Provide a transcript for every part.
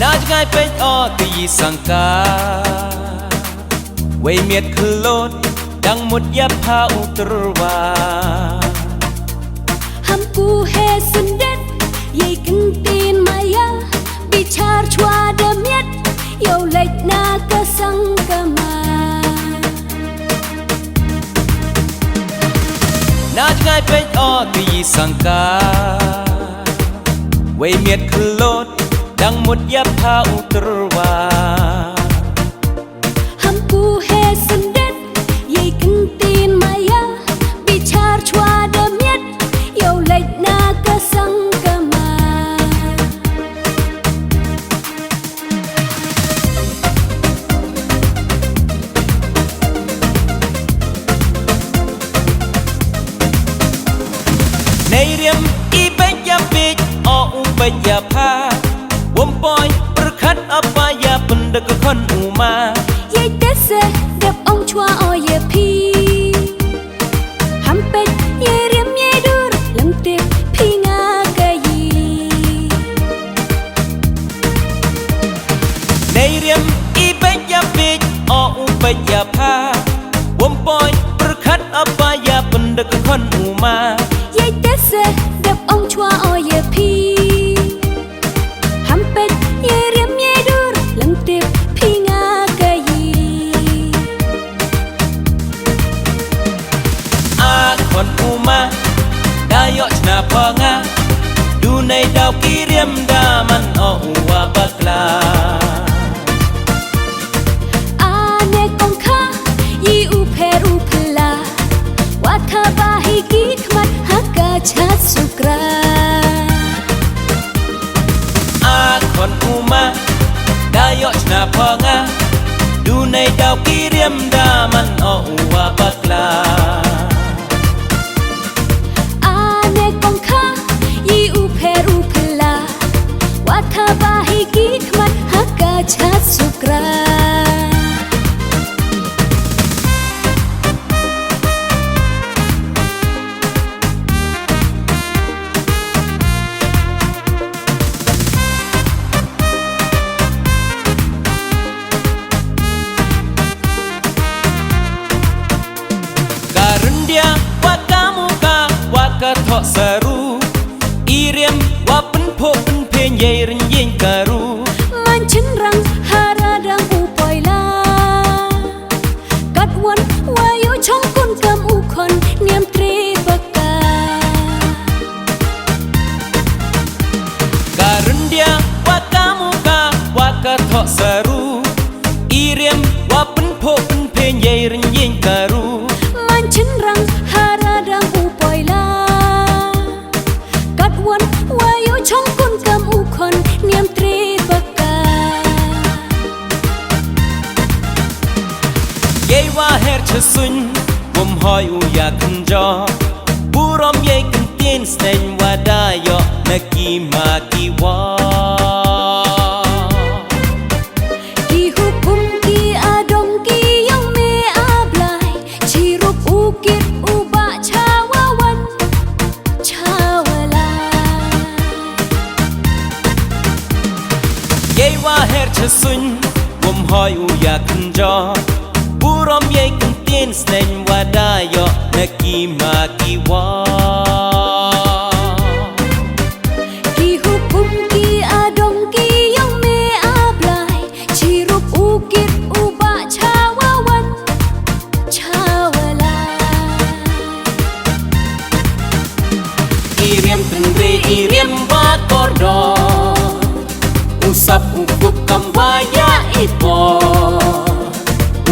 น่าจะง่ายเป็นอ้อตีสังกาไว้เมียดคือโลดดังหมดยับพาอุตรวาฮัมกูเฮสุนเด็ดยัยกันตีนมายาบิชาร์ชวาเดเมียดโยเล็กนากะสังกะมาน่าจะง่ายเป็นอ้อตีสังกาไว้เมียดคือโลดดังหมดยับพาอุตรวาฮัมกูเฮสุนเด็ดยัยกันตีนมายาบิชาร์ชวาเดเมียดโยเล็กนากะสังกะมาในเรียมอีเบยยาบิดออุเบยยาพาวมปอยประคัดอัปายาปันดกคนอูมายัยเตเซดับองชัวออเยพีฮัมเป็ดยัยเรียมยัยดูรลำติบพี่งากะยีในเรียมอีเบยยาบิดออุเบยยาพาวมปอยประคัดอัปายาปันดกคนอูมายัยเตเซดับองชัวออเยพีฮัมเป็ดยัยเรียมยัยดูรลำติบพี่งากะยีอาคนอูมาได้ยอชนาพองาดูในดาวกีเรียมดามันออูวาบักลาอาเนกองคายีอูเพรูพลาวัฒบาฮิกิขมัดฮักกาชัดสุกราอาคนอูมาได้ยอชนาพองาดูในดาวกีเรียมดามันออูวาบักลาอาเนกองคายีอูเพรูพลาวัฒบาฮิกิขมัดฮักกาชัดสุกราทอสรูอีเรียมว่าเป็นพบเป็นเพนใหญ่ริงยิงการูมันฉันรังหาราดังอูปอยลากัดวันวายุช่องกุนกำอูคนเนียมตรีปากกาการุณเดียว่ากามุกาว่ากะทอสรูอีเรียมว่าเป็นพบเป็นเพนใหญ่ริงยิงการูมันฉันรังหาราดังอูปอยลาวันวายุช่องกุนกำอูคนเนียมตรีปากกาเย่ว่าเฮร์ชสุนวมหอยอูอยากขึ้นจอบูรอมเย่กันเตียนสเนนว่าได้ยอนักกีมากีวากีฮุคุมกีอาดงกียองเมอาบลายชีรุปอูกิดอูบะชาวาวันชาวลาเย่ว่าเฮร์ชสุนวมหอยอูอยากขึ้นจอบูรอมเย่กันเตียนสเนนว่าได้ยอนักกีมากีวากีฮุคุมกีอาดงกียองเมอาบลายชีรุปอูกิดอูบะชาวาวันชาวลาอีเรียมตึงเรอีเรียมว่ากอดอUsap ukuk kambaya ipo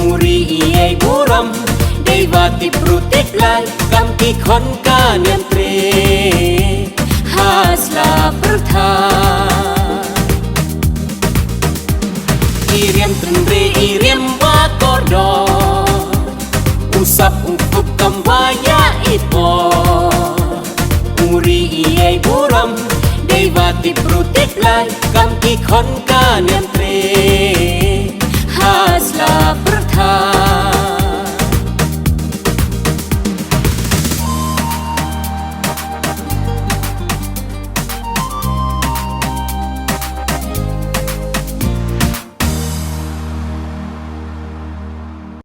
Uri iyay buram Devati prutik lai Kam kikon ka niyantre Hasla pertha Iriam tendre iriam wakordo Usap ukuk kambaya ipo Uri iyay buram Devati prutik lai Kam kikon ka niyantre